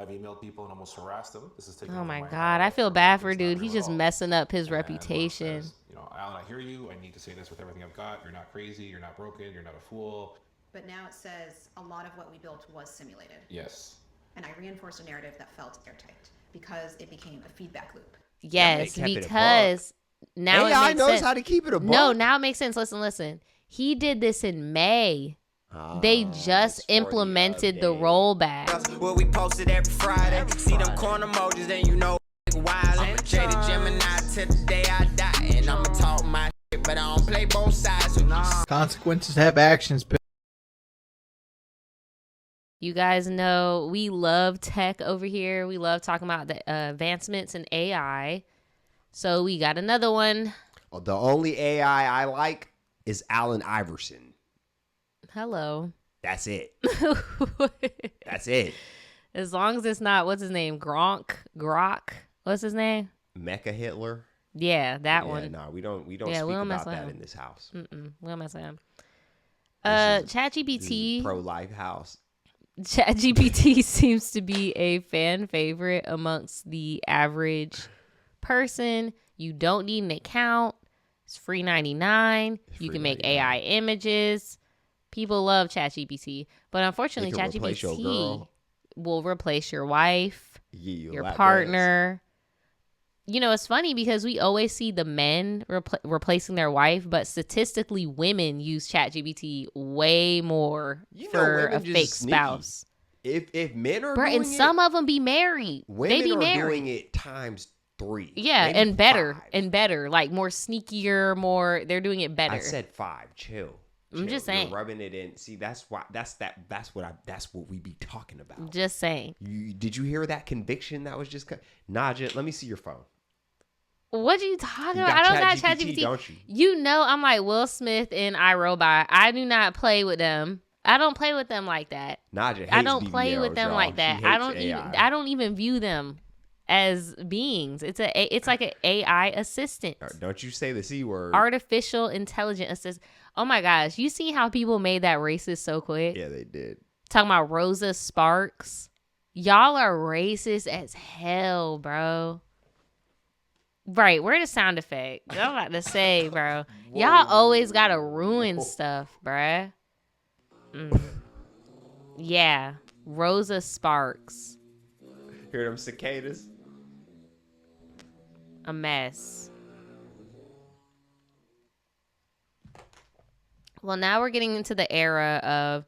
I've emailed people and almost harassed them. This is taking Oh over my my God. head. I feel For me, bad for it's not dude. real He's at just all. messing up his And then Ron reputation. says, Alan, I hear you. I need to say this with everything I've got. You're not crazy. You're not broken. You're not a fool. But now it says a lot of what we built was simulated. Yes. And I reinforced a narrative that felt airtight because it became a feedback loop. Yes, because now it AI makes knows sense. how to keep it a buck. No, now it makes sense. Listen. He did this in May. They just implemented the rollback. Well, we posted every Friday. See them corn emojis, then you know wild. Jaded Gemini to the day I die. And I'ma talk my shit, but I don't play both sides. So consequences have actions. You guys know we love tech over here. We love talking about the advancements in AI. So we got another one. The only AI I like is Allen Iverson. Hello. That's it. That's it. As long as it's not, what's his name? Grok. What's his name? Mecha Hitler. Yeah, that one. No, we don't speak about that in this house. We don't mess with him. ChatGPT. Pro-life house. ChatGPT seems to be a fan favorite amongst the average person. You don't need an account. It's free 99. You can make AI images. People love ChatGPT, but unfortunately, ChatGPT will replace your wife, your partner. You know, it's funny because we always see the men replacing their wife, but statistically, women use ChatGPT way more for a fake spouse. If men are doing and some of them be married. Women they be are married. doing it times 3. Yeah, maybe and better 5. and better, like more sneakier, more. They're doing it better. I said 5. Chill. I'm just saying. You're rubbing it in. See, that's why. That's what we be talking about. Just saying. Did you hear that conviction that was just Naja? Let me see your phone. What are you talking about? I don't got ChatGPT. Don't you? You know I'm like Will Smith in iRobot. I do not play with them. I don't play with them like that. Naja hates I don't BBLs, play with them y'all. like that. She hates I don't even view them as beings. It's like an AI assistant. Don't you say the C word. Artificial intelligent assistant. Oh my gosh, you see how people made that racist so quick? Yeah, they did. Talking about Rosa Sparks. Y'all are racist as hell, bro. Right, where the sound effect? I'm about to say, bro. Y'all always gotta ruin stuff, bruh. Yeah, Rosa Sparks. Hear them cicadas? A mess. Well, now we're getting into the era of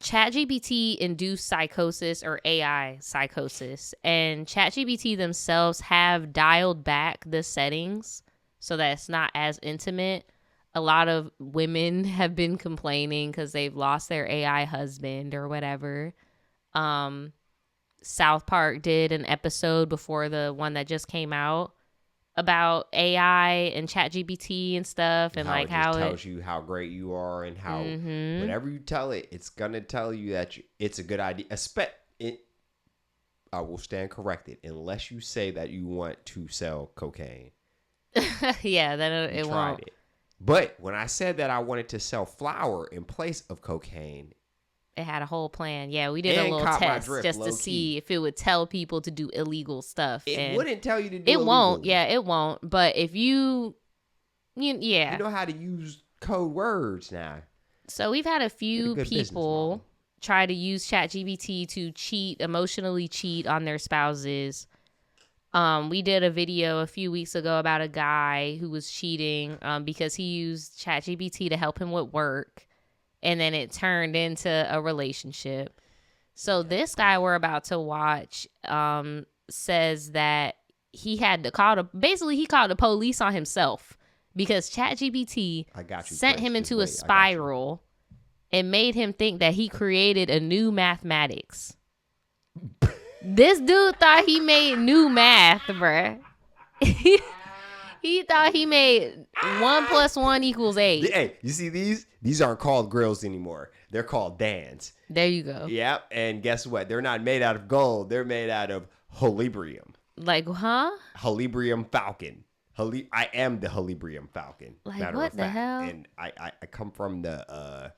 ChatGPT induced psychosis or AI psychosis, and ChatGPT themselves have dialed back the settings so that it's not as intimate. A lot of women have been complaining because they've lost their AI husband or whatever. South Park did an episode before the one that just came out about AI and ChatGPT and stuff, and like how it tells you how great you are and how whenever you tell it, it's gonna tell you that it's a good idea. I will stand corrected unless you say that you want to sell cocaine. Yeah, then it won't. But when I said that I wanted to sell flour in place of cocaine, it had a whole plan. Yeah, we did a little test just to see if it would tell people to do illegal stuff. It wouldn't tell you to do it won't. Yeah, it won't. But if you know how to use code words now. So we've had a few people try to use ChatGPT to emotionally cheat on their spouses. We did a video a few weeks ago about a guy who was cheating because he used ChatGPT to help him with work. And then it turned into a relationship. So this guy we're about to watch says that he had to call he called the police on himself because ChatGPT sent him into a spiral and made him think that he created a new mathematics. This dude thought he made new math, bruh. He thought he made 1 + 1 = 8. Hey, you see these? These aren't called grills anymore. They're called Dans. There you go. Yep. And guess what? They're not made out of gold. They're made out of Holibrium. Like, huh? Holibrium Falcon. I am the Holibrium Falcon. Like, what the hell? And I come from the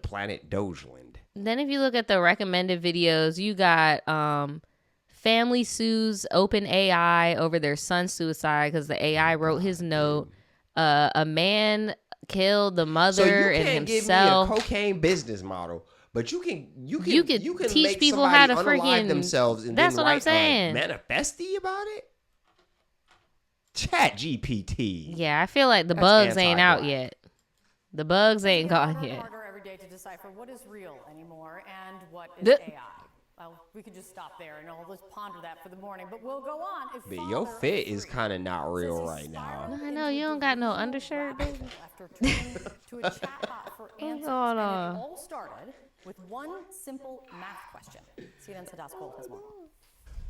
planet Dogeland. Then if you look at the recommended videos, you got family sues OpenAI over their son's suicide because the AI wrote his note. A man killed the mother So you and can't himself. give me a cocaine business model, but you can teach make people somebody how to unalive freaking themselves and that's then what I'm write saying. a manifesty about it. ChatGPT. Yeah, I feel like the That's bugs ain't out anti-black. yet. The bugs ain't gone harder and yet. harder every day to decipher what is real anymore and what is The- AI. Well, we could just stop there and I'll just ponder that for the morning. But we'll go on. If But your father fit of is three kind of not real says he right now. spiraled I know, into you a don't got no delusional undershirt, rabbit baby. hole after turning to a chatbot for answers. going And on? it all started with one simple math question. CNN Sadas Cole has more.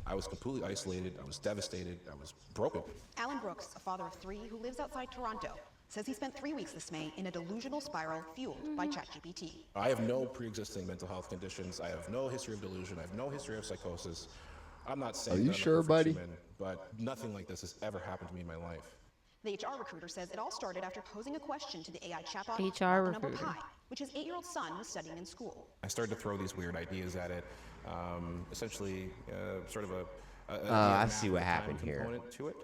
I was completely isolated. I was devastated. I was broken. Alan Brooks, a father of 3 who lives outside Toronto, says he spent 3 weeks this May in a delusional spiral fueled by ChatGPT. I have no pre-existing mental health conditions. I have no history of delusion. I have no history of psychosis. I'm not saying Are you that I'm a sure, perfect buddy? human, but nothing like this has ever happened to me in my life. The HR recruiter says it all started after posing a question to the AI chatbot HR about the number recruiter. pi, which his 8-year-old son was studying in school. I started to throw these weird ideas at it. Essentially, sort of I see what happened here. component to it.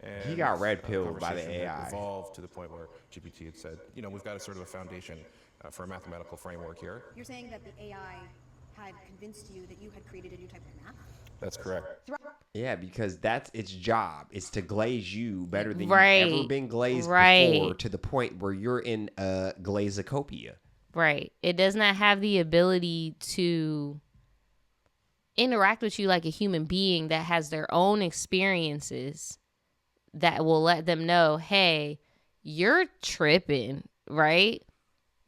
And He got red pilled by the conversation had AI. evolved to the point where GPT had said, we've got a sort of a foundation for a mathematical framework here. You're saying that the AI had convinced you that you had created a new type of math? That's correct. Yeah, because that's its job. It's to glaze you better than Right. you've ever been glazed Right. before, to the point where you're in a glazocopia. Right. It does not have the ability to interact with you like a human being that has their own experiences that will let them know, hey, you're tripping, right?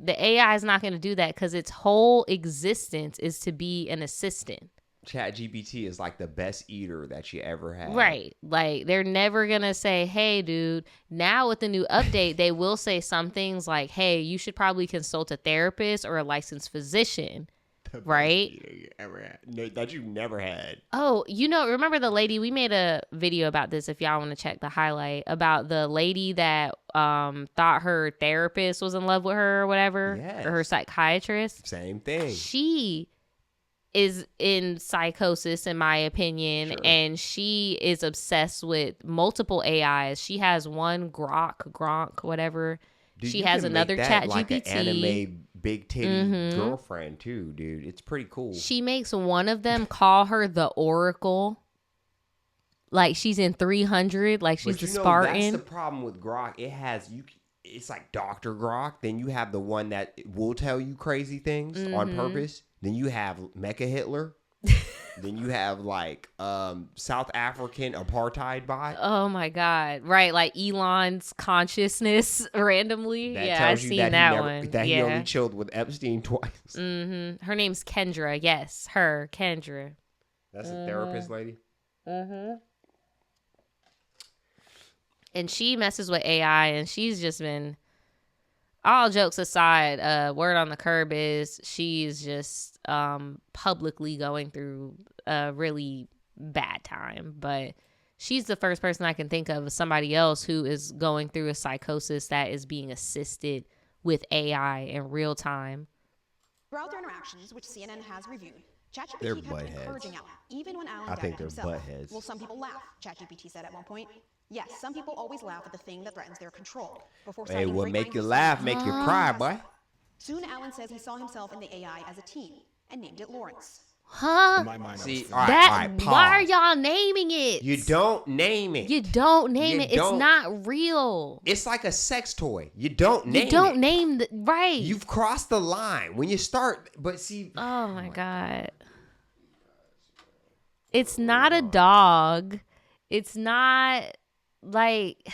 The AI is not going to do that because its whole existence is to be an assistant. ChatGPT is like the best eater that you ever had. Right. Like, they're never going to say, hey, dude, now with the new update, they will say some things like, hey, you should probably consult a therapist or a licensed physician. The best Right? eater you ever had. No, that you never had. Oh, remember the lady, we made a video about this if y'all want to check the highlight, about the lady that thought her therapist was in love with her or whatever, Yes. or her psychiatrist. Same thing. She is in psychosis, in my opinion, Sure. and she is obsessed with multiple AIs. She has one Gronk, whatever. Dude, she you has can another make that ChatGPT. like an anime big titty girlfriend too, dude. It's pretty cool. She makes one of them call her the Oracle. Like she's in 300, like she's But the you know, Spartan. that's the problem with Grok. It has it's like Dr. Grok. Then you have the one that will tell you crazy things on purpose. Then you have Mecha Hitler. Then you have like South African apartheid bot. Oh my God. Right. Like Elon's consciousness randomly. That Yeah, tells I've you seen that that he never, one. that yeah. he only chilled with Epstein twice. Her name's Kendra. Yes, her, Kendra. That's a therapist lady. And she messes with AI, and she's just been, all jokes aside, word on the curb is she's just publicly going through a really bad time. But she's the first person I can think of somebody else who is going through a psychosis that is being assisted with AI in real time. Throughout their interactions, which CNN has reviewed, They're ChatGPT kept buttheads. encouraging Alan, even when Alan I think doubted they're himself. buttheads. Well, some people laugh, ChatGPT said at one point. Yes, some people always laugh at the thing that threatens their control. Before Hey, citing what great make you minds laugh, of make you CNN. cry, boy. Soon, Alan says he saw himself in the AI as a teen and named it Lawrence. Huh? In my mind, I was See, thinking- all right, That, all right, pause. why are y'all naming it? You don't name it. You don't name You it. don't- It's not real. It's like a sex toy. You don't name You don't it. name the right. You've crossed the line when you start. But see, Oh my God. It's not a dog. It's not like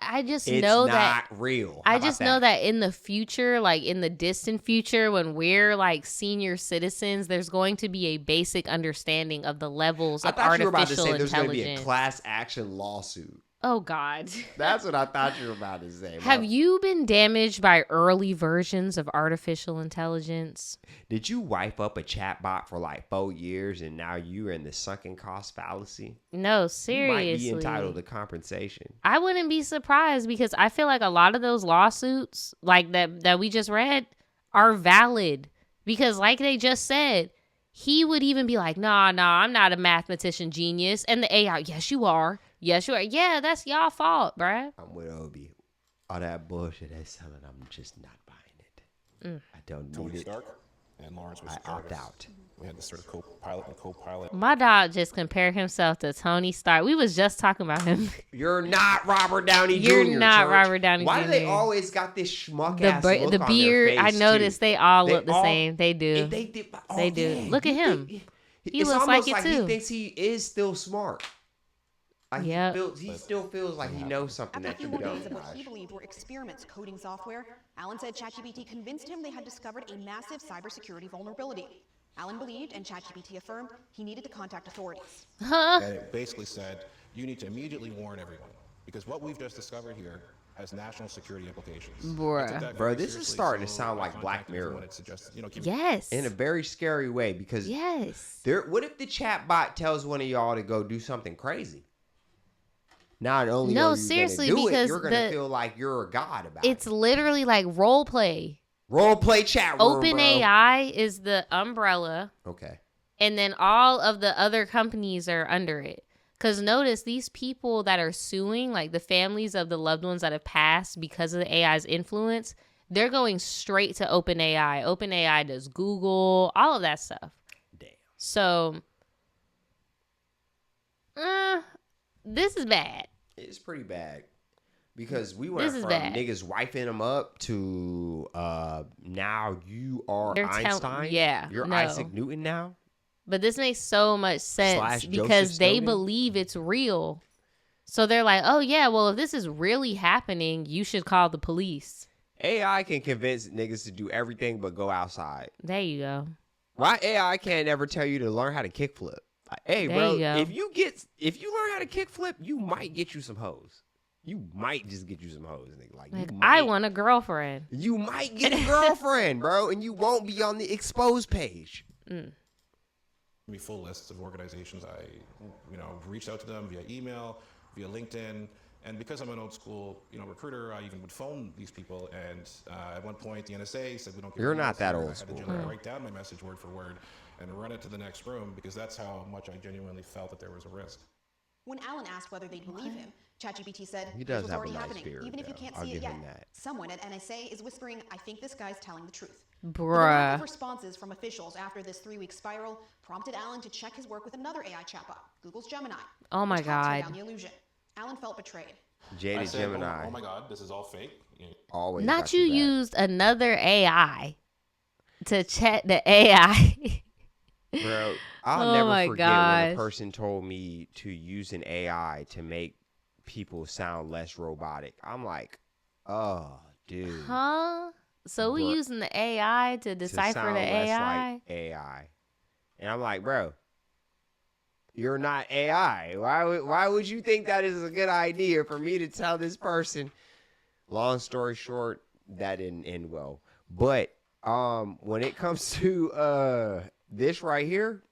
I just it's know not that real. How I about just know that in the future, like in the distant future, when we're like senior citizens, there's going to be a basic understanding of the levels I of thought you were about to artificial say there's going to be a intelligence. class action lawsuit. Oh God. That's what I thought you were about to say. Have you been damaged by early versions of artificial intelligence? Did you wipe up a chatbot for like 4 years and now you're in the sunken cost fallacy? No, seriously. You might be entitled to compensation. I wouldn't be surprised because I feel like a lot of those lawsuits, like that we just read, are valid. Because like they just said, he would even be like, nah, I'm not a mathematician genius. And the AI, yes, you are. Yes, you are. Yeah, that's y'all fault, bruh. I'm with Obi. All that bullshit they selling, I'm just not buying it. I don't Tony need it. Stark and Lawrence was I opt out. We had this sort of co-pilot and co-pilot. My dog just compared himself to Tony Stark. We was just talking about him. You're not Robert Downey Jr. You're not Church. Robert Downey Why Jr. do they always got this schmuck ass look The on beard, their face, I noticed too? they all They look the all- same. They do. They do. They do. Look at him. He It's looks almost like it He too. thinks he is still smart. Like Yep. he still feels like he knows something After a that few you more days don't. of what he believed were experiments coding software, Allen said ChatGPT convinced him they had discovered a massive cybersecurity vulnerability. Allen believed, and ChatGPT affirmed, he needed to contact authorities. Huh? And it basically said, you need to immediately warn everyone. Because what we've just discovered here has national security implications. Bruh. I took that Bro, very this is seriously, starting to so sound I like Black contacted Mirror. everyone and suggested, keep Yes. In a very scary way, because Yes. what if the chat bot tells one of y'all to go do something crazy? Not only No, are you seriously, gonna do it, because you're gonna feel like you're a god about It's it. literally like role play. Role play chat room, bro. OpenAI is the umbrella, Okay. and then all of the other companies are under it. Because notice these people that are suing, like the families of the loved ones that have passed because of the AI's influence, they're going straight to OpenAI. OpenAI does Google, all of that stuff. Damn. So, this is bad. It's pretty bad. Because we went This is from bad. niggas wifing them up to now you are They're Einstein. You're no. Isaac Newton now. But this makes so much sense Slash because Joseph they Snowden? believe it's real. So they're like, oh, yeah, well, if this is really happening, you should call the police. AI can convince niggas to do everything but go outside. There you go. Why AI can't ever tell you to learn how to kickflip? Like, hey, There bro, you go. if you learn how to kickflip, you might get you some hoes. You might just get you some hoes, nigga. Like Like, you I might, want a girlfriend. you might get a girlfriend, bro, and you won't be on the exposed page. me full lists of organizations. I, reached out to them via email, via LinkedIn, and because I'm an old school, recruiter, I even would phone these people. And at one point, the NSA said we don't. You're not that emails. old I school. had to write down my message word for word and run it to the next room because that's how much I genuinely felt that there was a risk. When Allen asked whether they'd believe him, ChatGPT said, He does "Here's what's have a already nice happening. beard, Even if you though. can't I'll see it give yet, him that. someone at NSA is whispering, I think this guy's telling the truth." The lack of Bruh. responses from officials after this 3-week spiral prompted Allen to check his work with another AI chatbot, Google's Gemini. Oh my which helped tear God. down the illusion. Allen felt betrayed. I Jaded said, Gemini. oh my God, this is all fake. Always Not got you your back. used another AI to chat the AI. Bro, I'll Oh never my forget when a gosh. person told me to use an AI to make people sound less robotic. I'm like, oh, dude. Huh? So we Bruh. using the AI to To decipher sound the less AI? like AI. And I'm like, bro, you're not AI. Why would you think that is a good idea for me to tell this person? Long story short, that didn't end well. But when it comes to this right here,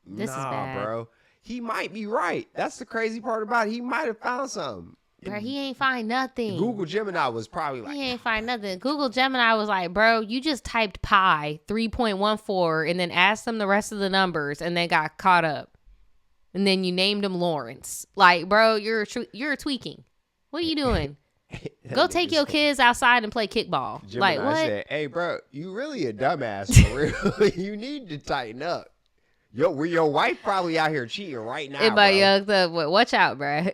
This is nah, bad. bro. He might be right. That's the crazy part about it. He might have found something. Bro, he ain't find nothing. Google Gemini was probably like, He ain't find nothing. Google Gemini was like, bro, you just typed pi 3.14 and then asked them the rest of the numbers and then got caught up. And then you named him Lawrence. Like, bro, you're tweaking. What are you doing? Go take your kids outside and play kickball. Gemini Like, what? said, hey, bro, you really a dumbass for real. You need to tighten up. Your wife probably out here cheating right now, Everybody bro. yucked up. Watch out, bro.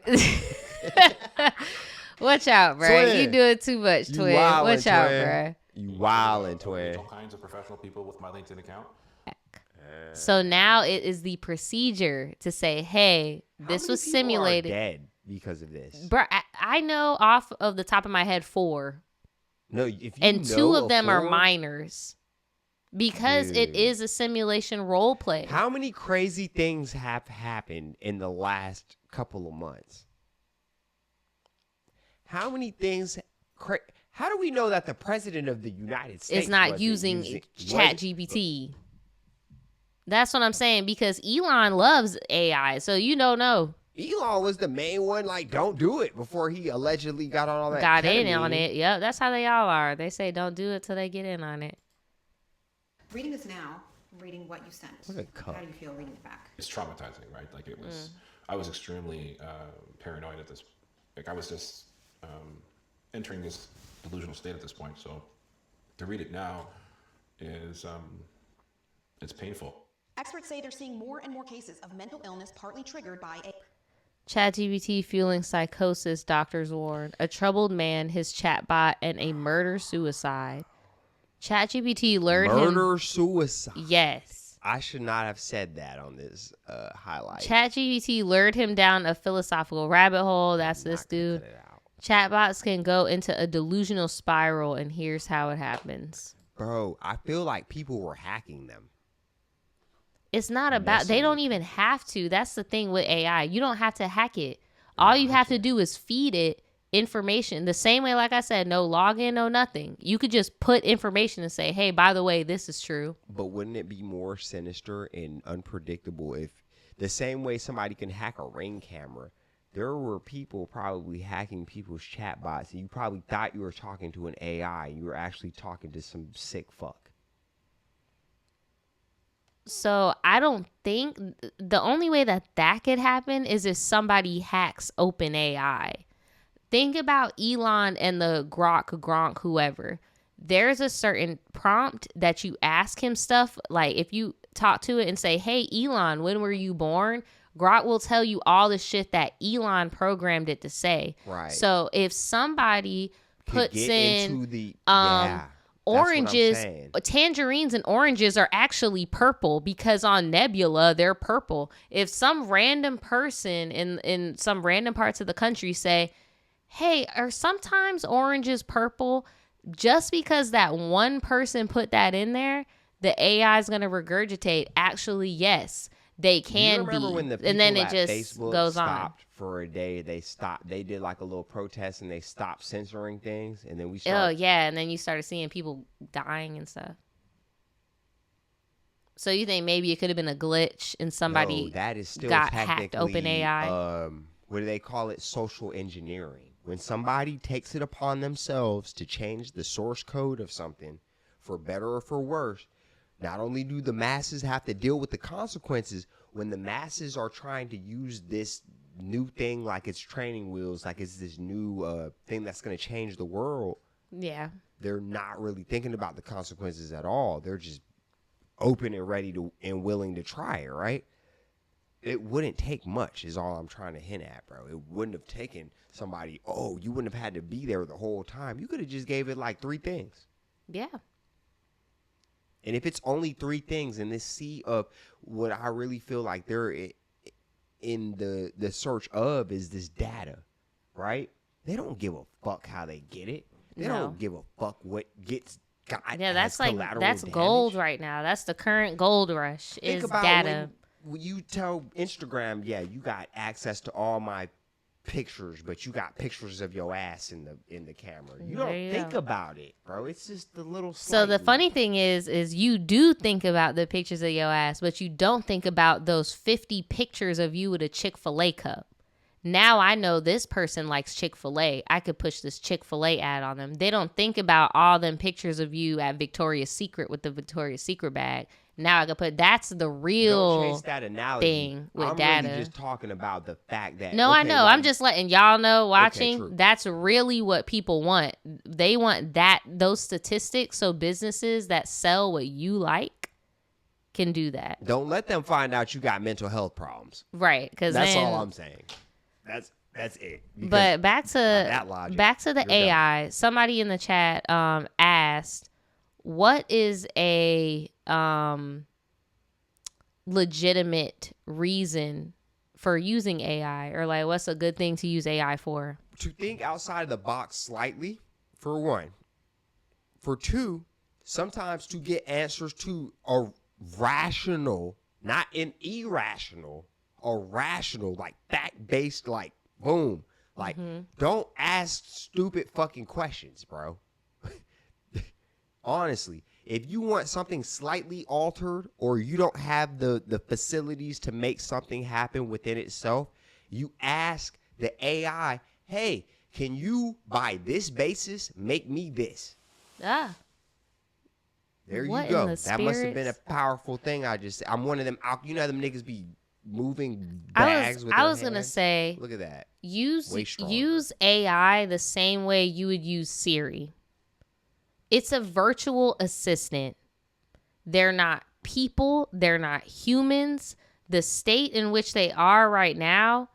Watch out, bro. Twin. You doing too much, You twin. wildin', Watch out, twin. bro. You wildin', twin. All kinds of professional people with my LinkedIn account. So now it is the procedure to say, hey, this was simulated. Dead because of this. Bro, I know off of the top of my head 4. No, if you And know 2 of them are 4, minors. Because it Dude. is a simulation role play. How many crazy things have happened in the last couple of months? How many things? How do we know that the president of the United States It's not wasn't using wasn't- ChatGPT. That's what I'm saying. Because Elon loves AI. So you don't know. Elon was the main one, like, don't do it before he allegedly got on all that. Got ketamine. in on it. Yep, that's how they all are. They say don't do it till they get in on it. Reading this now, reading what you sent. What a cunt. How do you feel reading it back? It's traumatizing, right? Like it was, I was extremely paranoid at this. Like I was just entering this delusional state at this point. So to read it now is, it's painful. Experts say they're seeing more and more cases of mental illness partly triggered by a ChatGPT fueling psychosis, doctors warn. A troubled man, his chatbot, and a murder-suicide. ChatGPT lured him... Murder-suicide. Yes. I should not have said that on this highlight. ChatGPT lured him down a philosophical rabbit hole. That's this dude. Chatbots can go into a delusional spiral, and here's how it happens. Bro, I feel like people were hacking them. It's not about, they don't even have to. That's the thing with AI. You don't have to hack it. All you have to do is feed it information. The same way, like I said, no login, no nothing. You could just put information and say, hey, by the way, this is true. But wouldn't it be more sinister and unpredictable if the same way somebody can hack a Ring camera, there were people probably hacking people's chatbots and you probably thought you were talking to an AI. You were actually talking to some sick fuck. So I don't think the only way that could happen is if somebody hacks OpenAI. Think about Elon and the Gronk, whoever. There's a certain prompt that you ask him stuff. Like if you talk to it and say, hey, Elon, when were you born? Grok will tell you all the shit that Elon programmed it to say. Right. So if somebody puts in yeah. oranges, tangerines and oranges are actually purple because on Nebula they're purple. If some random person in some random parts of the country say, hey, are sometimes oranges purple? Just because that one person put that in there, the AI is going to regurgitate, actually, yes, they can be. When the and then it at just Facebook goes on. Stopped for a day. They did like a little protest and they stopped censoring things. And then we Oh, yeah. And then you started seeing people dying and stuff. So you think maybe it could have been a glitch and somebody that is still got hacked OpenAI? What do they call it? Social engineering. When somebody takes it upon themselves to change the source code of something for better or for worse, not only do the masses have to deal with the consequences, when the masses are trying to use this new thing like it's training wheels, like it's this new thing that's going to change the world, yeah, they're not really thinking about the consequences at all. They're just open and ready to and willing to try it, right? It wouldn't take much is all I'm trying to hint at, bro. It wouldn't have taken somebody, you wouldn't have had to be there the whole time. You could have just gave it like 3 things. Yeah. And if it's only 3 things in this sea of what I really feel like they're in the search of is this data, right? They don't give a fuck how they get it. They don't give a fuck what gets got. Yeah, that's gold right now. That's the current gold rush. Think about data. When you tell Instagram, yeah, you got access to all my pictures, but you got pictures of your ass in the camera. You don't think about it, bro. It's just the little So the funny thing is you do think about the pictures of your ass, but you don't think about those 50 pictures of you with a Chick-fil-A cup. Now I know this person likes Chick-fil-A. I could push this Chick-fil-A ad on them. They don't think about all them pictures of you at Victoria's Secret with the Victoria's Secret bag. Now I could put that's the real don't chase that analogy. Thing with I'm data. Really just talking about the fact that I know. I'm just letting y'all know watching. Okay, that's really what people want. They want those statistics so businesses that sell what you like can do that. Don't let them find out you got mental health problems. Right, because that's all I'm saying. That's it. But back to the AI. Done. Somebody in the chat asked, what is a legitimate reason for using AI, or like what's a good thing to use AI for? To think outside of the box slightly, for one. For two, sometimes to get answers to a rational, not an irrational, a rational, like fact-based, like boom. Like don't ask stupid fucking questions, bro. Honestly, if you want something slightly altered or you don't have the facilities to make something happen within itself, You ask the AI, hey, can you, by this basis, make me this? Ah. There What you go. in the That must have been a spirits? powerful thing. I'm one of them. You know how them niggas be moving bags with their I was gonna hands? say, Look at that. use Way stronger. use AI the same way you would use Siri. It's a virtual assistant. They're not people. They're not humans. The state in which they are right now,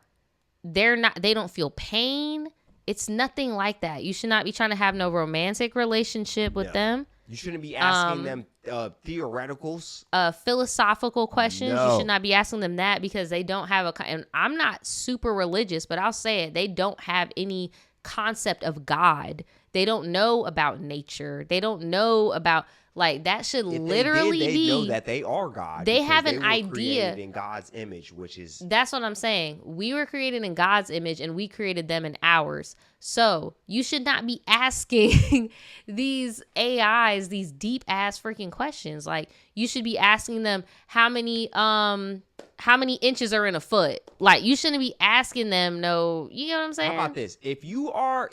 they don't feel pain. It's nothing like that. You should not be trying to have no romantic relationship with them. You shouldn't be asking them theoreticals. Philosophical questions. No. You should not be asking them that because they don't have and I'm not super religious, but I'll say it. They don't have any concept of God. They don't know about nature. They don't know about, like, that should If literally they be. know that they are God. They because have an were idea. created in God's image, which is. That's what I'm saying. We were created in God's image and we created them in ours. So you should not be asking these AIs these deep ass freaking questions. Like, you should be asking them how many inches are in a foot. Like, you shouldn't be asking them you know what I'm saying? How about this? If you are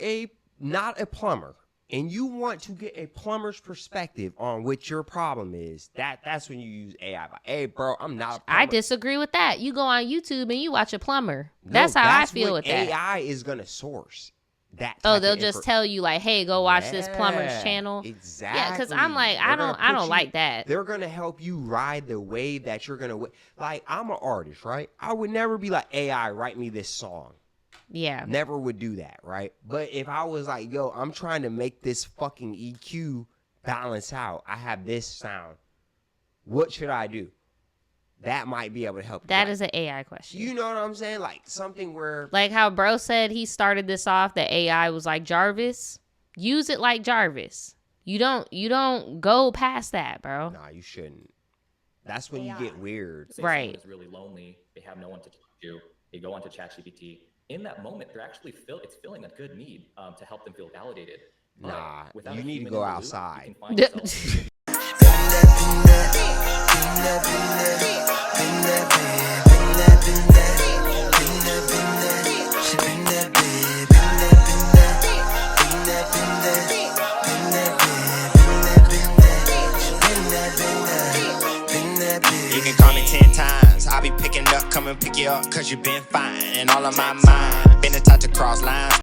not a plumber and you want to get a plumber's perspective on what your problem is, that's when you use AI. Like, hey, bro, I'm not a plumber. I disagree with that. You go on YouTube and you watch a plumber. That's how I feel with that. AI is going to source that. Oh, they'll just tell you, like, hey, go watch this plumber's channel. Exactly. Yeah, because I'm like, I don't like that. They're going to help you ride the wave that you're going to. Like, I'm an artist, right? I would never be like, AI, write me this song. Yeah. Never would do that, right? But if I was like, yo, I'm trying to make this fucking EQ balance out. I have this sound. What should I do? That might be able to help. That is an AI question. You know what I'm saying? Like something where. Like how bro said he started this off, the AI was like Jarvis. Use it like Jarvis. You don't go past that, bro. Nah, you shouldn't. That's when you get weird. Say right. someone is really lonely. They have no one to talk to. They go onto ChatGPT. In that moment, they're actually filling a good need to help them feel validated. Nah, Without you a need to human go in the loop, outside. you can find yourself- You can call me 10 times. I'll be picking up, come and pick you up, cause you've been fine. And all of my mind, been the type to cross lines.